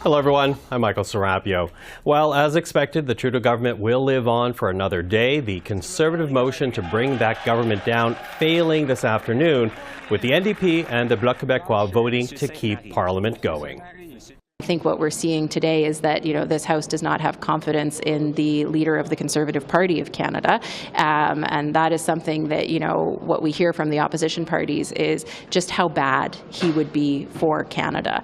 Hello everyone, I'm Michael Serapio. Well, as expected, the Trudeau government will live on for another day. The Conservative motion to bring that government down failing this afternoon, with the NDP and the Bloc Québécois voting to keep Parliament going. I think what we're seeing today is that, this House does not have confidence in the leader of the Conservative Party of Canada. And that is something that, what we hear from the opposition parties is just how bad he would be for Canada.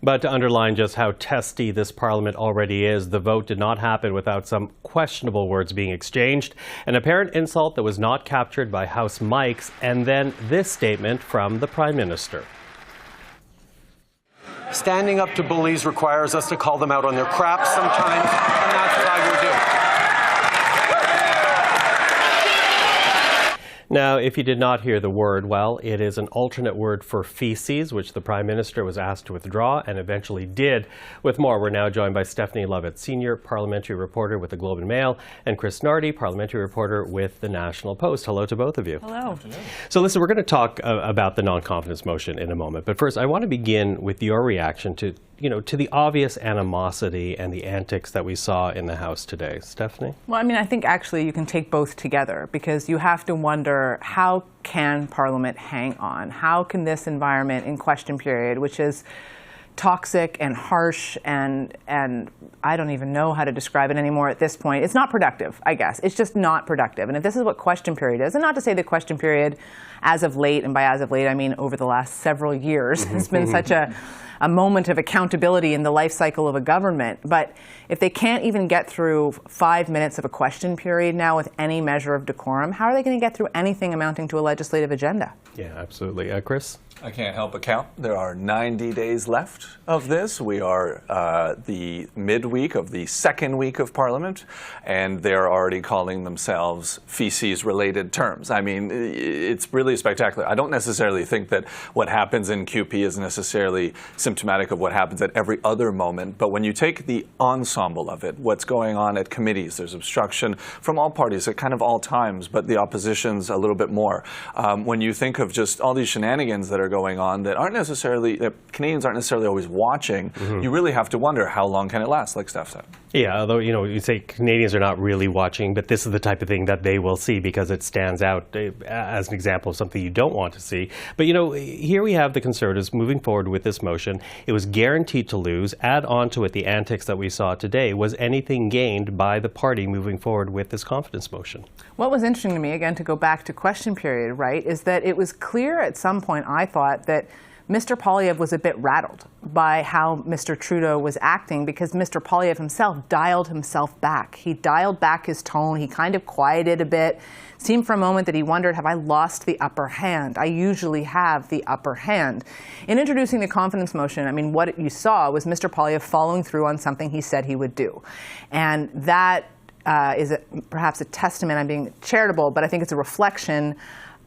But to underline just how testy this Parliament already is, the vote did not happen without some questionable words being exchanged, an apparent insult that was not captured by House mics, and then this statement from the Prime Minister. Standing up to bullies requires us to call them out on their crap sometimes, and that's what I will do. Now, if you did not hear the word, well, it is an alternate word for feces, which the Prime Minister was asked to withdraw and eventually did. With more, we're now joined by Stephanie Levitz, Senior Parliamentary Reporter with the Globe and Mail, and Chris Nardi, Parliamentary Reporter with the National Post. Hello to both of you. Hello. So listen, we're going to talk about the non-confidence motion in a moment. But first, I want to begin with your reaction to the obvious animosity and the antics that we saw in the House today. Stephanie? Well, I think actually you can take both together, because you have to wonder, how can Parliament hang on? How can this environment in question period, which is toxic and harsh and I don't even know how to describe it anymore at this point. It's not productive, I guess. It's just not productive. And if this is what question period is, and not to say the question period as of late, and by as of late I mean over the last several years, has been such a moment of accountability in the life cycle of a government. But if they can't even get through 5 minutes of a question period now with any measure of decorum, how are they going to get through anything amounting to a legislative agenda? Yeah, absolutely. Chris? I can't help but count. There are 90 days left of this. We are the midweek of the second week of Parliament, and they're already calling themselves feces-related terms. It's really spectacular. I don't necessarily think that what happens in QP is necessarily symptomatic of what happens at every other moment, but when you take the ensemble of it, what's going on at committees, there's obstruction from all parties at kind of all times, but the opposition's a little bit more. When you think of just all these shenanigans that are going on that Canadians aren't necessarily always watching, you really have to wonder, how long can it last, like Steph said. Yeah, although, you say Canadians are not really watching, but this is the type of thing that they will see because it stands out as an example of something you don't want to see. But, here we have the Conservatives moving forward with this motion. It was guaranteed to lose. Add on to it the antics that we saw today. Was anything gained by the party moving forward with this confidence motion? What was interesting to me, again, to go back to question period, right, is that it was clear at some point, I thought, that Mr. Poilievre was a bit rattled by how Mr. Trudeau was acting, because Mr. Poilievre himself dialed himself back. He dialed back his tone. He kind of quieted a bit. Seemed for a moment that he wondered, have I lost the upper hand? I usually have the upper hand. In introducing the confidence motion, what you saw was Mr. Poilievre following through on something he said he would do. And that is perhaps a testament. I'm being charitable, but I think it's a reflection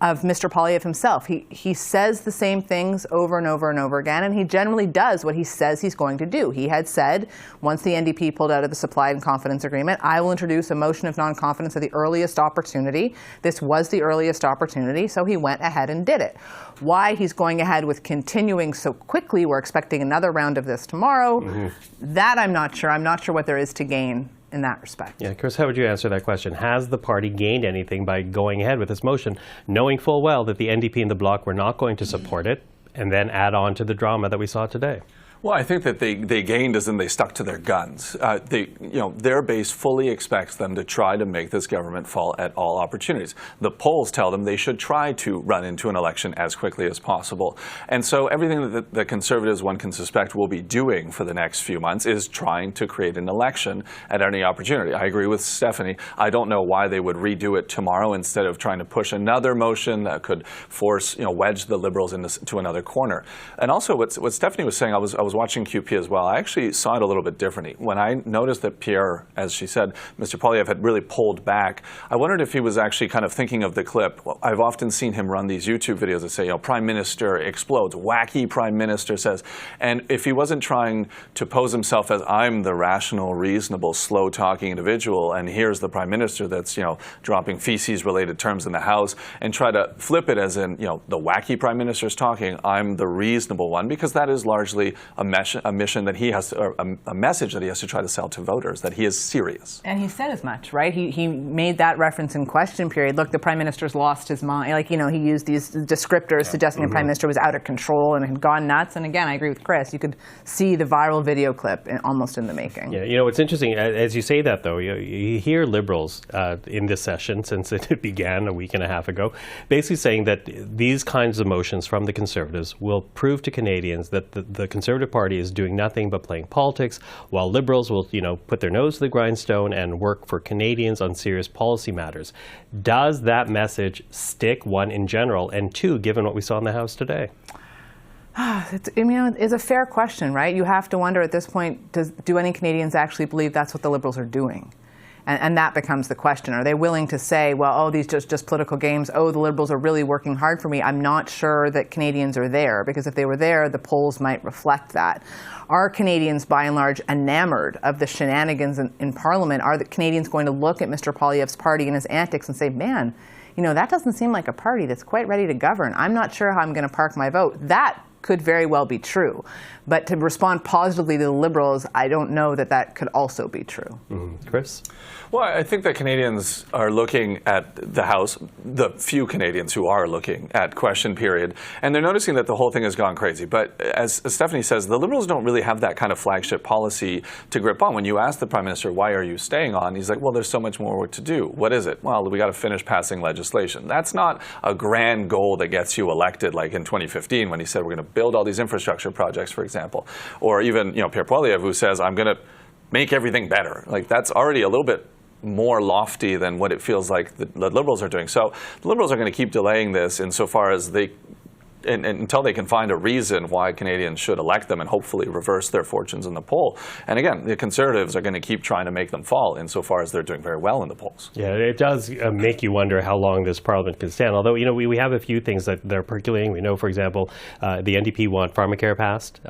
of Mr. Poilievre himself. He says the same things over and over and over again, and he generally does what he says he's going to do. He had said, once the NDP pulled out of the supply and confidence agreement, I will introduce a motion of non-confidence at the earliest opportunity. This was the earliest opportunity, so he went ahead and did it. Why he's going ahead with continuing so quickly, we're expecting another round of this tomorrow, that I'm not sure. I'm not sure what there is to gain in that respect. Yeah, Chris, how would you answer that question? Has the party gained anything by going ahead with this motion, knowing full well that the NDP and the Bloc were not going to support it, and then add on to the drama that we saw today? Well, I think that they gained as in they stuck to their guns. Their base fully expects them to try to make this government fall at all opportunities. The polls tell them they should try to run into an election as quickly as possible. And so everything that the Conservatives, one can suspect, will be doing for the next few months is trying to create an election at any opportunity. I agree with Stephanie. I don't know why they would redo it tomorrow instead of trying to push another motion that could force, wedge the Liberals into another corner. And also what Stephanie was saying, I was watching QP as well. I actually saw it a little bit differently. When I noticed that Pierre, as she said, Mr. Poilievre had really pulled back, I wondered if he was actually kind of thinking of the clip. Well, I've often seen him run these YouTube videos that say, Prime Minister explodes, wacky Prime Minister says. And if he wasn't trying to pose himself as, I'm the rational, reasonable, slow-talking individual, and here's the Prime Minister that's, dropping feces-related terms in the House, and try to flip it as in, the wacky Prime Minister's talking, I'm the reasonable one, because that is largely a a mission that he has, or a message that he has to try to sell to voters, that he is serious. And he said as much, right? He made that reference in question period. Look, the Prime Minister's lost his mind. Like, he used these descriptors suggesting the Prime Minister was out of control and had gone nuts. And again, I agree with Chris. You could see the viral video clip almost in the making. Yeah, it's interesting. As you say that, though, you hear Liberals in this session, since it began a week and a half ago, basically saying that these kinds of motions from the Conservatives will prove to Canadians that the Conservative Party is doing nothing but playing politics, while Liberals will, put their nose to the grindstone and work for Canadians on serious policy matters. Does that message stick, one, in general, and two, given what we saw in the House today? It's a fair question, right? You have to wonder at this point, do any Canadians actually believe that's what the Liberals are doing? And that becomes the question. Are they willing to say, well, oh, these just political games, oh, the Liberals are really working hard for me? I'm not sure that Canadians are there, because if they were there, the polls might reflect that. Are Canadians, by and large, enamored of the shenanigans in Parliament? Are the Canadians going to look at Mr. Poilievre's party and his antics and say, man, that doesn't seem like a party that's quite ready to govern. I'm not sure how I'm going to park my vote. That could very well be true. But to respond positively to the Liberals, I don't know that could also be true. Chris? Well, I think that Canadians are looking at the House, the few Canadians who are looking at question period, and they're noticing that the whole thing has gone crazy. But as Stephanie says, the Liberals don't really have that kind of flagship policy to grip on. When you ask the Prime Minister, why are you staying on? He's like, well, there's so much more work to do. What is it? Well, we got to finish passing legislation. That's not a grand goal that gets you elected, like in 2015 when he said we're going to build all these infrastructure projects, for example. Or even, Pierre Poilievre, who says, I'm going to make everything better. Like, that's already a little bit more lofty than what it feels like the Liberals are doing. So the Liberals are going to keep delaying this insofar as until they can find a reason why Canadians should elect them and hopefully reverse their fortunes in the poll. And again, the Conservatives are going to keep trying to make them fall insofar as they're doing very well in the polls. Yeah, it does make you wonder how long this Parliament can stand. Although, we have a few things that they're percolating. We know, for example, the NDP want pharmacare passed,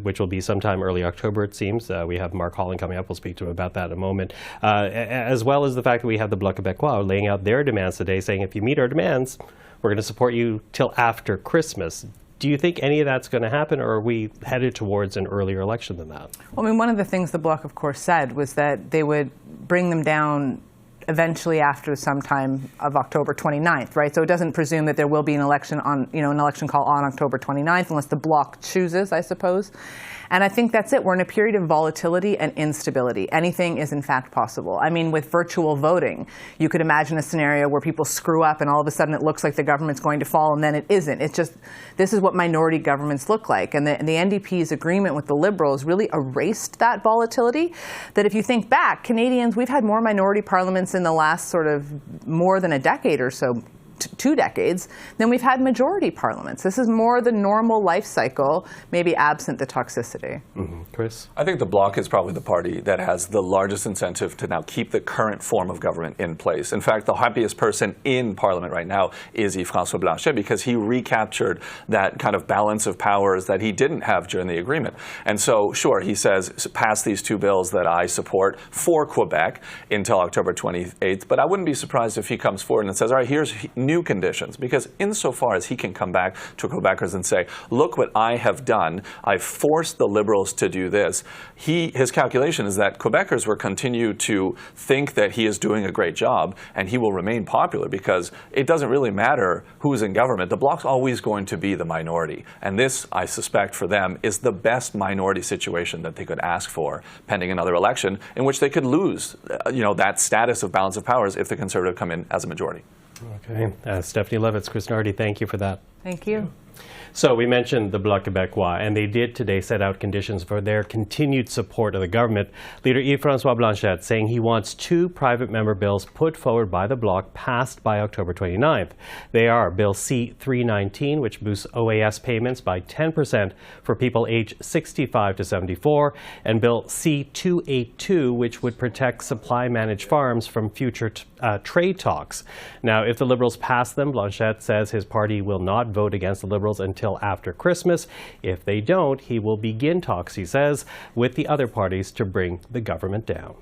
which will be sometime early October, it seems. We have Mark Holland coming up. We'll speak to him about that in a moment. As well as the fact that we have the Bloc Québécois laying out their demands today, saying if you meet our demands, we're going to support you till after Christmas. Do you think any of that's going to happen, or are we headed towards an earlier election than that? Well, one of the things the Bloc, of course, said was that they would bring them down eventually after sometime of October 29th, right? So it doesn't presume that there will be an election on, an election call on October 29th, unless the Bloc chooses, I suppose. And I think that's it. We're in a period of volatility and instability. Anything is, in fact, possible. With virtual voting, you could imagine a scenario where people screw up and all of a sudden it looks like the government's going to fall, and then it isn't. It's just, this is what minority governments look like. And the NDP's agreement with the Liberals really erased that volatility. That if you think back, Canadians, we've had more minority parliaments in the last sort of more than a decade or so, 2 decades, then we've had majority parliaments. This is more the normal life cycle, maybe absent the toxicity. Chris? I think the Bloc is probably the party that has the largest incentive to now keep the current form of government in place. In fact, the happiest person in Parliament right now is Yves-François Blanchet, because he recaptured that kind of balance of powers that he didn't have during the agreement. And so, sure, he says, pass these 2 bills that I support for Quebec until October 28th, but I wouldn't be surprised if he comes forward and says, all right, here's new conditions, because insofar as he can come back to Quebecers and say, look what I have done, I've forced the Liberals to do this, his calculation is that Quebecers will continue to think that he is doing a great job, and he will remain popular, because it doesn't really matter who's in government. The Bloc's always going to be the minority, and this, I suspect, for them is the best minority situation that they could ask for pending another election, in which they could lose that status of balance of powers if the Conservative come in as a majority. Okay. Stephanie Levitz, Chris Nardi, thank you for that. Thank you. So we mentioned the Bloc Québécois, and they did today set out conditions for their continued support of the government. Leader Yves-François Blanchet saying he wants 2 private member bills put forward by the Bloc passed by October 29th. They are Bill C-319, which boosts OAS payments by 10% for people aged 65 to 74, and Bill C-282, which would protect supply-managed farms from future trade talks. Now, if the Liberals pass them, Blanchet says his party will not vote against the Liberals until after Christmas. If they don't, he will begin talks, he says, with the other parties to bring the government down.